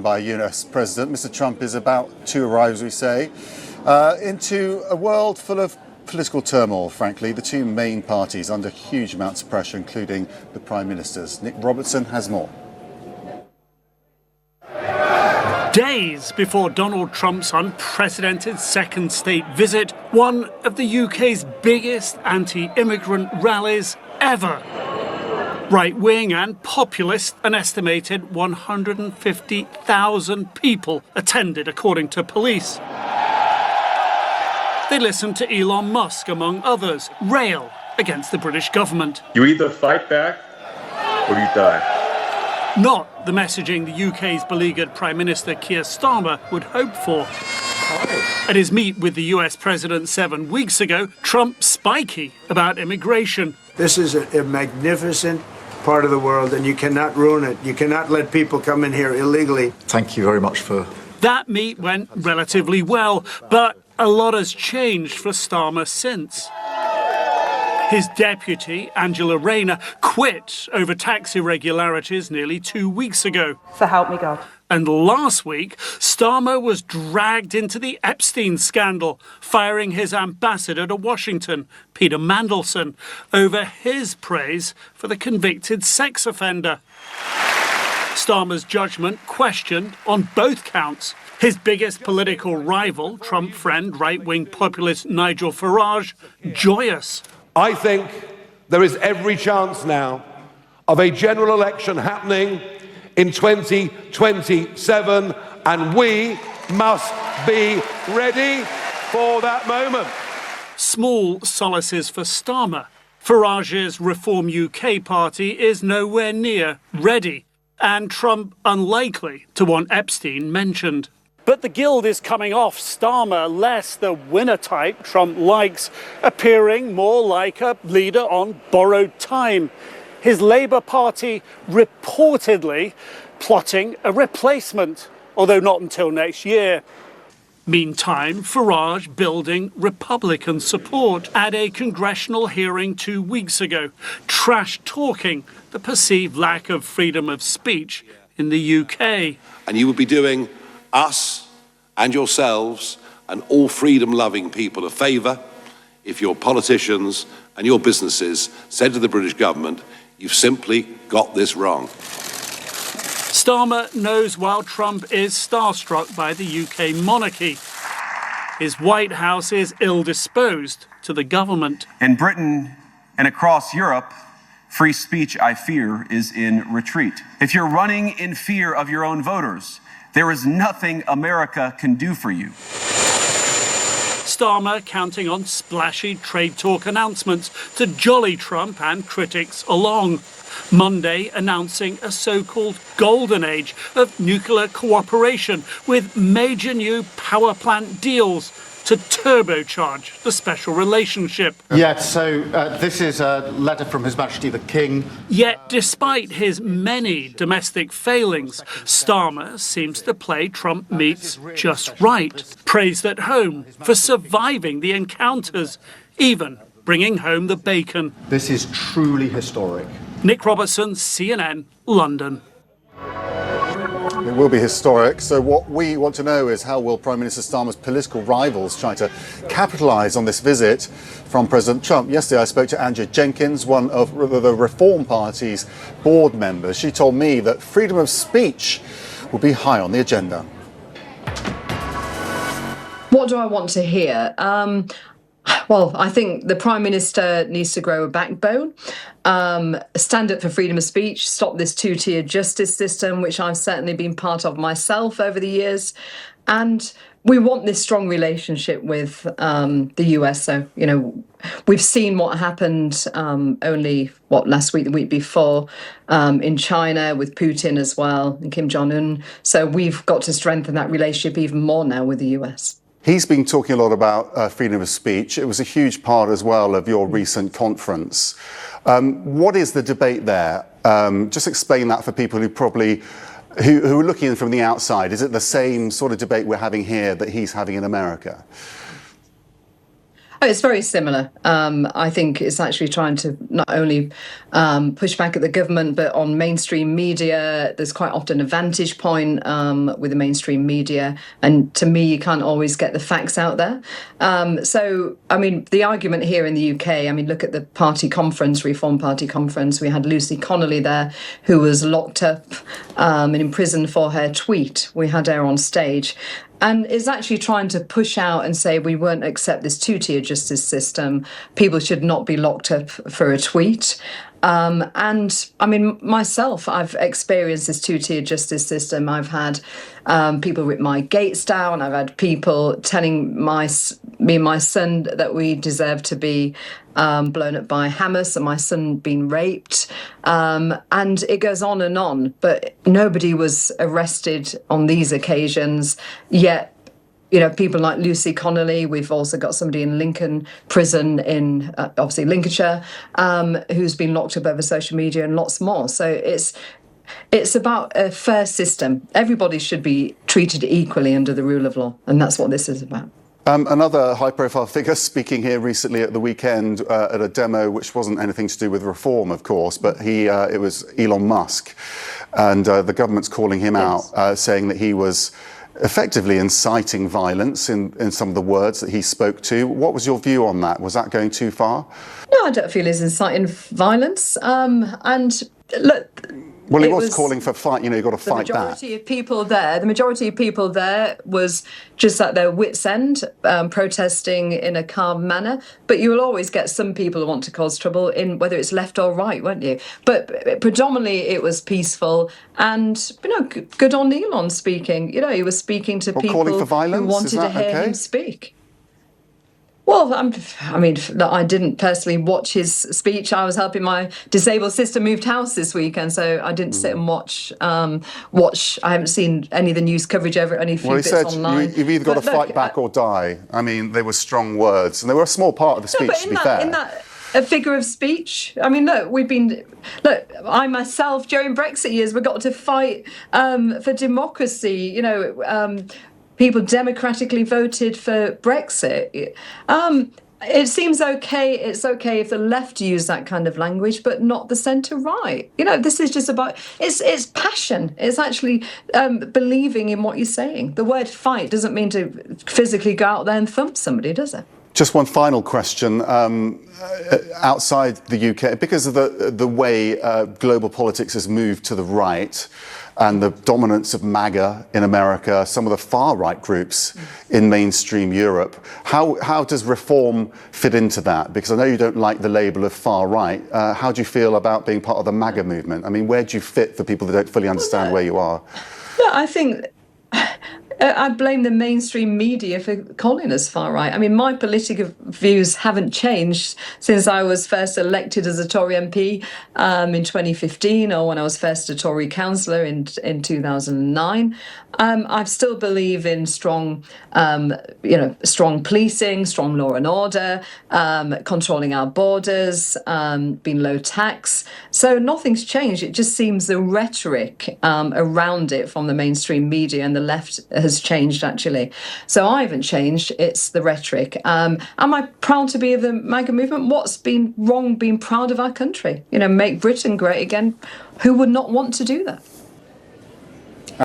by a US president. Mr. Trump is about to arrive, as we say, into a world full of political turmoil, frankly. The two main parties under huge amounts of pressure, including the Prime Ministers. Nick Robertson has more. Days before Donald Trump's unprecedented second state visit, one of the UK's biggest anti-immigrant rallies ever. Right-wing and populist, an estimated 150,000 people attended, according to police. They listened to Elon Musk, among others, rail against the British government. You either fight back or you die. Not the messaging the UK's beleaguered Prime Minister Keir Starmer would hope for. At his meet with the US President 7 weeks ago, Trump spiky about immigration. This is a magnificent part of the world, and you cannot ruin it. You cannot let people come in here illegally. Thank you very much for... That meet went relatively well, but a lot has changed for Starmer since. His deputy, Angela Rayner, quit over tax irregularities nearly 2 weeks ago. So help me God. And last week, Starmer was dragged into the Epstein scandal, firing his ambassador to Washington, Peter Mandelson, over his praise for the convicted sex offender. Starmer's judgment questioned on both counts. His biggest political rival, Trump friend, right-wing populist Nigel Farage, joyous. I think there is every chance now of a general election happening in 2027, and we must be ready for that moment. Small solaces for Starmer. Farage's Reform UK party is nowhere near ready, and Trump unlikely to want Epstein mentioned. But the guild is coming off Starmer less the winner type Trump likes, appearing more like a leader on borrowed time. His Labour Party reportedly plotting a replacement, although not until next year. Meantime, Farage building Republican support at a congressional hearing 2 weeks ago, trash-talking the perceived lack of freedom of speech in the UK. And you would be doing us and yourselves and all freedom-loving people a favour if your politicians and your businesses said to the British government, you've simply got this wrong. Starmer knows while Trump is starstruck by the UK monarchy, his White House is ill-disposed to the government. In Britain and across Europe, free speech, I fear, is in retreat. If you're running in fear of your own voters, there is nothing America can do for you. Starmer counting on splashy trade talk announcements to jolly Trump and critics along. Monday announcing a so-called golden age of nuclear cooperation with major new power plant deals to turbocharge the special relationship. Yes, so this is a letter from His Majesty the King. Yet, despite his many domestic failings, Starmer seems to play Trump meets just right. Praised at home for surviving the encounters, even bringing home the bacon. This is truly historic. Nick Robertson, CNN, London. It will be historic. So what we want to know is how will Prime Minister Starmer's political rivals try to capitalise on this visit from President Trump? Yesterday I spoke to Anja Jenkins, one of the Reform Party's board members. She told me that freedom of speech will be high on the agenda. What do I want to hear? Well, I think the Prime Minister needs to grow a backbone, stand up for freedom of speech, stop this two-tier justice system, which I've certainly been part of myself over the years. And we want this strong relationship with the US. So, you know, we've seen what happened last week, the week before, in China with Putin as well and Kim Jong-un. So we've got to strengthen that relationship even more now with the US. He's been talking a lot about freedom of speech. It was a huge part as well of your recent conference. What is the debate there? Just explain that for people who who are looking in from the outside. Is it the same sort of debate we're having here that he's having in America? It's very similar. I think it's actually trying to not only push back at the government, but on mainstream media. There's quite often a vantage point with the mainstream media. And to me, you can't always get the facts out there. So, I mean, the argument here in the UK, I mean, look at the party conference, Reform Party conference. We had Lucy Connolly there, who was locked up and imprisoned for her tweet. We had her on stage. And is actually trying to push out and say we won't accept this two-tier justice system. People should not be locked up for a tweet. And I mean, myself, I've experienced this two-tier justice system. I've had people rip my gates down. I've had people telling me and my son that we deserve to be blown up by Hamas and my son being raped. And it goes on. But nobody was arrested on these occasions. Yet, you know, people like Lucy Connolly, we've also got somebody in Lincoln prison in, obviously, Lincolnshire, who's been locked up over social media and lots more. So it's about a fair system. Everybody should be treated equally under the rule of law, and that's what this is about. Another high-profile figure speaking here recently at the weekend at a demo which wasn't anything to do with reform, of course, but it was Elon Musk. And the government's calling him out, saying that he was effectively inciting violence in some of the words that he spoke to. What was your view on that? Was that going too far? No, I don't feel he's inciting violence. And look... Well, he was calling for fight. You know, you've got to fight back. The majority of people there was just at their wits' end, protesting in a calm manner. But you will always get some people who want to cause trouble, in whether it's left or right, won't you? But predominantly it was peaceful, and you know, good on Elon speaking. You know, he was speaking to people calling for violence? Who wanted to hear him speak. Well, I mean, I didn't personally watch his speech. I was helping my disabled sister moved house this weekend, so I didn't sit and watch. I haven't seen any of the news coverage over any few bits online. Well, he said you've either got to fight back or die. I mean, they were strong words, and they were a small part of the speech, to be fair. In that a figure of speech. I mean, I myself, during Brexit years, we got to fight for democracy, you know, people democratically voted for Brexit. It seems okay. It's okay if the left use that kind of language, but not the centre-right. You know, this is just about, it's passion. It's actually believing in what you're saying. The word fight doesn't mean to physically go out there and thump somebody, does it? Just one final question. Outside the UK, because of the way global politics has moved to the right, and the dominance of MAGA in America, some of the far-right groups in mainstream Europe. How does reform fit into that? Because I know you don't like the label of far-right. How do you feel about being part of the MAGA movement? I mean, where do you fit for people that don't fully understand where you are? No, I think... I blame the mainstream media for calling us far right. I mean, my political views haven't changed since I was first elected as a Tory MP in 2015, or when I was first a Tory councillor in 2009. I still believe in strong policing, strong law and order, controlling our borders, being low tax. So nothing's changed. It just seems the rhetoric around it from the mainstream media and the left has changed, actually. So I haven't changed. It's the rhetoric. Am I proud to be of the MAGA movement? What's been wrong being proud of our country? You know, make Britain great again. Who would not want to do that?